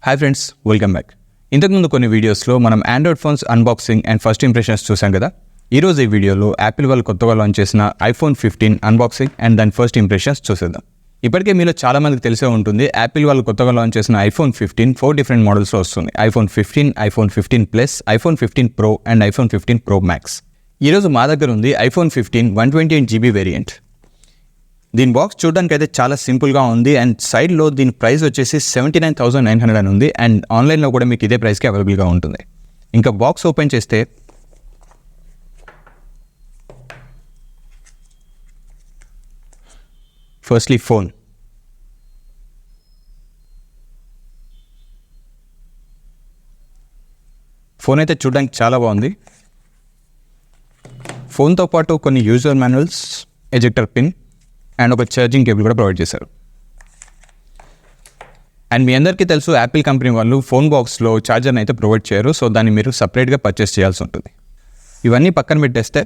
Hi friends, welcome back. ఇంతకుముందు కొన్ని వీడియోస్లో మనం Android phones unboxing and first impressions చూసాం కదా. ఈరోజు ఈ వీడియోలో యాపిల్ వాళ్ళు కొత్తగా లాంచ్ చేసిన ఐఫోన్ 15 అన్బాక్సింగ్ అండ్ దాని ఫస్ట్ ఇంప్రెషన్స్ చూసేద్దాం. ఇప్పటికే మీలో చాలా మందికి తెలిసే ఉంటుంది, యాపిల్ వాళ్ళు కొత్తగా లాంచ్ చేసిన ఐఫోన్ 15 4 డిఫరెంట్ మోడల్స్లో వస్తుంది. IPhone 15, iPhone 15 plus, iPhone 15 Pro and iPhone 15 pro max. ఈరోజు మా దగ్గర ఉంది ఐఫోన్ 15 128GB వేరియంట్. దీని బాక్స్ చూడడానికి అయితే చాలా సింపుల్గా ఉంది అండ్ సైడ్లో దీని ప్రైస్ వచ్చేసి 79,900 అని ఉంది అండ్ ఆన్లైన్లో కూడా మీకు ఇదే ప్రైస్కి అవైలబుల్గా ఉంటుంది. ఇంకా బాక్స్ ఓపెన్ చేస్తే ఫస్ట్లీ ఫోన్ అయితే చూడడానికి చాలా బాగుంది. ఫోన్తో పాటు కొన్ని user manuals, ejector pin and ఒక ఛార్జింగ్ కేబుల్ కూడా ప్రొవైడ్ చేశారు. అండ్ మీ అందరికీ తెలుసు, యాపిల్ కంపెనీ వాళ్ళు ఫోన్ బాక్స్లో ఛార్జర్ని అయితే ప్రొవైడ్ చేయరు. సో దాన్ని మీరు సపరేట్గా పర్చేస్ చేయాల్సి ఉంటుంది. ఇవన్నీ పక్కన పెట్టేస్తే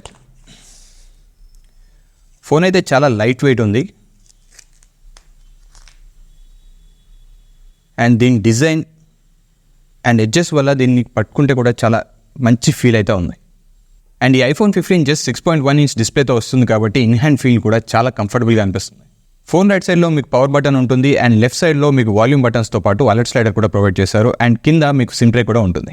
ఫోన్ అయితే చాలా లైట్ వెయిట్ ఉంది అండ్ దీని డిజైన్ అండ్ ఎడ్జెస్ వల్ల దీన్ని పట్టుకుంటే కూడా చాలా మంచి ఫీల్ అయితే ఉంది. అండ్ ఈ ఐఫోన్ 15 జస్ట్ 6.1 ఇంచ్ డిస్ప్లేతో వస్తుంది కాబట్టి ఇన్ హ్యాండ్ ఫీల్ కూడా చాలా కంఫర్టబుల్గా అనిపిస్తుంది. ఫోన్ రైట్ సైడ్లో మీకు పవర్ బటన్ ఉంటుంది అండ్ లెఫ్ట్ సైడ్లో మీకు వాల్యూమ్ బటన్స్తో పాటు అలర్ట్ స్లైడర్ కూడా ప్రొవైడ్ చేశారు అండ్ కింద మీకు సిమ్ ట్రే కూడా ఉంటుంది.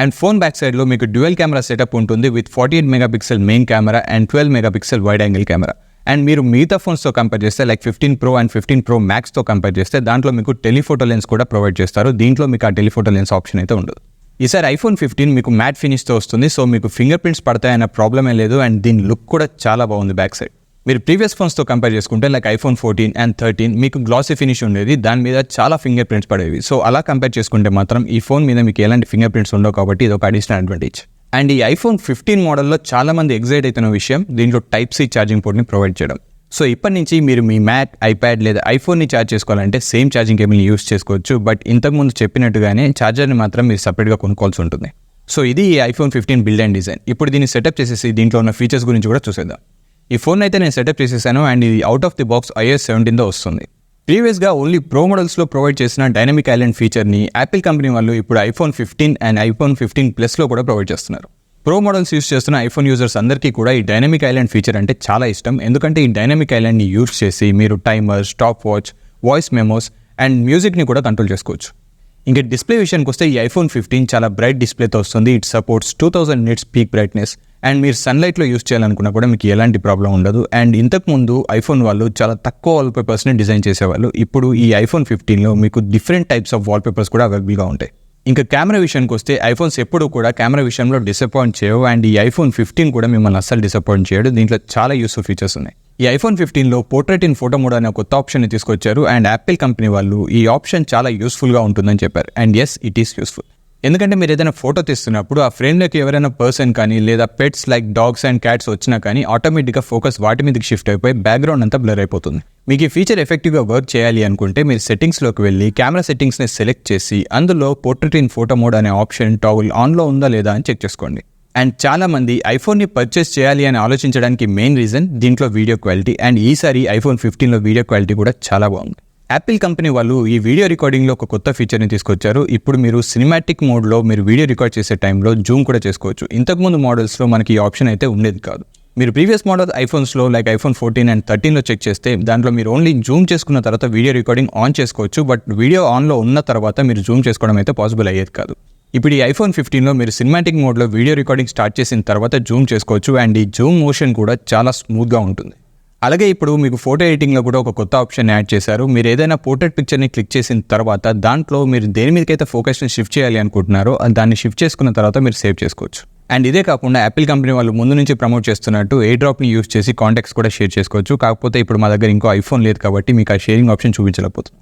అండ్ ఫోన్ బ్యాక్ సైడ్లో మీకు డ్యూయల్ కెమెరా సెటప్ ఉంటుంది with 48 megapixel main camera and 12 megapixel wide angle camera. And మీరు మిగతా ఫోన్స్తో కంపేర్ చేస్తే లైక్ 15 ప్రో అండ్ 15 ప్రో మ్యాక్స్తో కంపేర్ చేస్తే దాంట్లో మీకు టెలిఫోటో లెన్స్ కూడా ప్రొవైడ్ చేస్తారు. దీంట్లో మీకు ఆ టెలిఫోటో లెన్స్ ఆప్షన్ అయితే ఉండదు. ఈసారి ఐఫోన్ 15 మీకు మ్యాట్ ఫినిష్తో వస్తుంది. సో మీకు ఫింగర్ ప్రింట్స్ పడతాయన్న ప్రాబ్లమే లేదు అండ్ దీని లుక్ కూడా చాలా బాగుంది బ్యాక్ సైడ్. మీరు ప్రీవియస్ ఫోన్స్తో కంపేర్ చేసుకుంటే లైక్ ఐఫోన్ 14 అండ్ 13 మీకు గ్లాసీ ఫినిష్ ఉండేది, దాని మీద చాలా ఫింగర్ ప్రింట్స్ పడేవి. సో అలా కంపేర్ చేసుకుంటే మాత్రం ఈ ఫోన్ మీద మీకు ఎలాంటి ఫింగర్ ప్రింట్స్ ఉండవు కాబట్టి ఇది ఒక అడిషనల్ అడ్వాంటేజ్. అండ్ ఈ ఐఫోన్ 15 మోడల్లో చాలా మంది ఎగ్జైట్ అవుతున్న విషయం దీంట్లో టైప్ సి ఛార్జింగ్ పోర్ట్ని ప్రొవైడ్ చేయడం. సో ఇప్పటి నుంచి మీరు మీ మ్యాక్, ఐప్యాడ్ లేదా ఐఫోన్ని ఛార్జ్ చేసుకోవాలంటే సేమ్ ఛార్జింగ్ కేబుల్ని యూస్ చేసుకోవచ్చు. బట్ ఇంతకుముందు చెప్పినట్టుగానే ఛార్జర్ని మాత్రం మీరు సపరేట్గా కొనుక్కోవాల్సి ఉంటుంది. సో ఇది ఈ ఐఫోన్ 15 బిల్డ్ అండ్ డిజైన్. ఇప్పుడు దీన్ని సెటప్ చేసేసి దీంట్లో ఉన్న ఫీచర్స్ గురించి కూడా చూసేద్దాం. ఈ ఫోన్ అయితే నేను సెటప్ చేసేసాను అండ్ ఇది out of the box iOS 17తో వస్తుంది. ప్రీవియస్గా ఓన్లీ ప్రో మోడల్స్లో ప్రొవైడ్ చేసిన డైనమిక్ ఐలాండ్ ఫీచర్ని యాపిల్ కంపెనీ వాళ్ళు ఇప్పుడు ఐఫోన్ 15 అండ్ ఐఫోన్ 15 ప్లస్లో కూడా ప్రొవైడ్ చేస్తున్నారు. ప్రో మోడల్స్ యూస్ చేస్తున్న ఐఫోన్ యూజర్స్ అందరికీ కూడా ఈ డైనమిక్ ఐలాండ్ ఫీచర్ అంటే చాలా ఇష్టం. ఎందుకంటే ఈ డైనమిక్ ఐలాండ్ని యూస్ చేసి మీరు timer, stopwatch, voice memos and మ్యూజిక్ని కూడా కంట్రోల్ చేసుకోవచ్చు. ఇంకా డిస్ప్లే విషయానికి వస్తే ఈ ఐఫోన్ 15 చాలా బ్రైట్ డిస్ప్లేతో వస్తుంది. It supports 2000 nits peak brightness and మీరు సన్లైట్లో యూస్ చేయాలనుకున్నా కూడా మీకు ఎలాంటి ప్రాబ్లం ఉండదు. అండ్ ఇంతకుముందు ఐఫోన్ వాళ్ళు చాలా తక్కువ వాల్పేపర్స్ని డిజైన్ చేసేవాళ్ళు. ఇప్పుడు ఈ ఐఫోన్ 15లో మీకు డిఫరెంట్ టైప్స్ ఆఫ్ వాల్పేపర్స్ కూడా అవైలబుల్గా ఉంటాయి. ఇంకా కెమెరా విషయానికి వస్తే ఐఫోన్స్ ఎప్పుడు కూడా కెమెరా విషయంలో డిసప్పాయింట్ చేయవు అండ్ ఈ ఐఫోన్ 15 కూడా మిమ్మల్ని అస్సలు డిసప్పాయింట్ చేయడు. దీంట్లో చాలా యూస్ఫుల్ ఫీచర్స్ ఉన్నాయి. ఈ ఐఫోన్ 15లో పోర్ట్రేట్ ఇన్ ఫోటో మోడ్ అనే కొత్త ఆప్షన్ని తీసుకొచ్చారు అండ్ యాపిల్ కంపెనీ వాళ్ళు ఈ ఆప్షన్ చాలా యూస్ఫుల్గా ఉంటుందని చెప్పారు. And yes, it is useful. ఎందుకంటే మీరు ఏదైనా ఫోటో తీస్తున్నప్పుడు ఆ ఫ్రేమ్లోకి ఎవరైనా పర్సన్ కానీ లేదా pets like dogs and cats వచ్చినా కానీ ఆటోమేటిక్గా ఫోకస్ వాటి మీదకి షిఫ్ట్ అయిపోయి బ్యాక్గ్రౌండ్ అంతా బ్లర్ అయిపోతుంది. మీకు ఈ ఫీచర్ ఎఫెక్టివ్గా వర్క్ చేయాలి అనుకుంటే మీరు సెట్టింగ్స్లోకి వెళ్ళి కెమెరా సెట్టింగ్స్ని సెలెక్ట్ చేసి అందులో పోర్ట్రేట్ ఇన్ ఫోటో మోడ్ అనే ఆప్షన్ టాగుల్ ఆన్లో ఉందా లేదా అని చెక్ చేసుకోండి. అండ్ చాలామంది ఐఫోన్ని పర్చేస్ చేయాలి అని ఆలోచించడానికి మెయిన్ రీజన్ దీంట్లో వీడియో క్వాలిటీ. అండ్ ఈసారి ఐఫోన్ 15లో వీడియో క్వాలిటీ కూడా చాలా బాగుంది. యాపిల్ కంపెనీ వాళ్ళు ఈ వీడియో రికార్డింగ్లో ఒక కొత్త ఫీచర్ని తీసుకొచ్చారు. ఇప్పుడు మీరు సినిమాటిక్ మోడ్లో మీరు వీడియో రికార్డ్ చేసే టైంలో జూమ్ కూడా చేసుకోవచ్చు. ఇంతకుముందు మోడల్స్లో మనకి ఈ ఆప్షన్ అయితే ఉండేది కాదు. మీరు ప్రీవియస్ మోడల్ ఐఫోన్స్లో లైక్ ఐఫోన్ 14 అండ్ 13లో చెక్ చేస్తే దాంట్లో మీరు ఓన్లీ జూమ్ చేసుకున్న తర్వాత వీడియో రికార్డింగ్ ఆన్ చేసుకోవచ్చు. బట్ వీడియో ఆన్లో ఉన్న తర్వాత మీరు జూమ్ చేసుకోవడం అయితే పాసిబుల్ అయ్యేది కాదు. ఇప్పుడు ఈ ఐఫోన్ 15లో మీరు సినిమాటిక్ మోడ్లో వీడియో రికార్డింగ్ స్టార్ట్ చేసిన తర్వాత జూమ్ చేసుకోవచ్చు అండ్ ఈ జూమ్ మోషన్ కూడా చాలా స్మూత్గా ఉంటుంది. అలాగే ఇప్పుడు మీకు ఫోటో ఎడిటింగ్లో కూడా ఒక కొత్త ఆప్షన్ యాడ్ చేశారు. మీరు ఏదైనా పోర్ట్రేట్ పిక్చర్ని క్లిక్ చేసిన తర్వాత దాంట్లో మీరు దేని మీదకైతే ఫోకస్ని షిఫ్ట్ చేయాలి అనుకుంటున్నారో దాన్ని షిఫ్ట్ చేసుకున్న తర్వాత మీరు సేవ్ చేసుకోవచ్చు. అండ్ ఇదే కాకుండా యాపిల్ కంపెనీ వాళ్ళు ముందు నుంచి ప్రమోట్ చేస్తున్నట్టు ఎయిర్ డ్రాప్ని యూస్ చేసి కాంటాక్ట్స్ కూడా షేర్ చేసుకోవచ్చు. కాకపోతే ఇప్పుడు మా దగ్గర ఇంకో ఐఫోన్ లేదు కాబట్టి మీకు ఆ షేరింగ్ ఆప్షన్ చూపించలేకపోతుంది.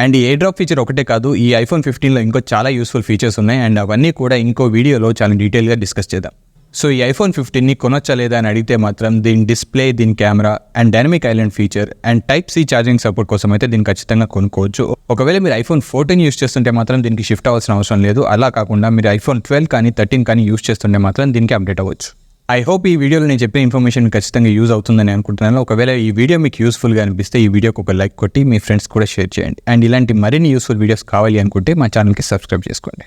అండ్ ఈ ఎయిర్ డ్రాప్ ఫీచర్ ఒకటే కాదు, ఈ ఐఫోన్ 15లో ఇంకో చాలా యూస్ఫుల్ ఫీచర్స్ ఉన్నాయి అండ్ అవన్నీ కూడా ఇంకో వీడియోలో చాలా డీటెయిల్గా డిస్కస్ చేద్దాం. సో ఈ ఐఫోన్ 15ని కొనొచ్చా లేదా అని అడిగితే మాత్రం దీని డిస్ప్లే, దీని camera and dynamic island feature and type C charging support కోసం అయితే దీన్ని ఖచ్చితంగా కొనుక్కోవచ్చు. ఒకవేళ మీరు ఐఫోన్ 14 యూస్ చేస్తుంటే మాత్రం దీనికి షిఫ్ట్ అవ్వాల్సిన అవసరం లేదు. అలా కాకుండా మీరు ఐఫోన్ 12 కానీ 13 కానీ యూస్ చేస్తుంటే మాత్రం దీనికి అప్డేట్ అవ్వచ్చు. ఐ హోప్ ఈ వీడియోలో నేను చెప్పే ఇన్ఫర్మేషన్ ఖచ్చితంగా యూజ్ అవుతుందని అనుకుంటున్నాను. ఒకవేళ ఈ వీడియో మీకు యూస్ఫుల్గా అనిపిస్తే ఈ వీడియోకి ఒక లైక్ కొట్టి మీ ఫ్రెండ్స్ కూడా షేర్ చేయండి. అండ్ ఇలాంటి మరిన్ని యూస్ఫుల్ వీడియోస్ కావాలి అనుకుంటే మా ఛానల్కి సబ్స్క్రైబ్ చేసుకోండి.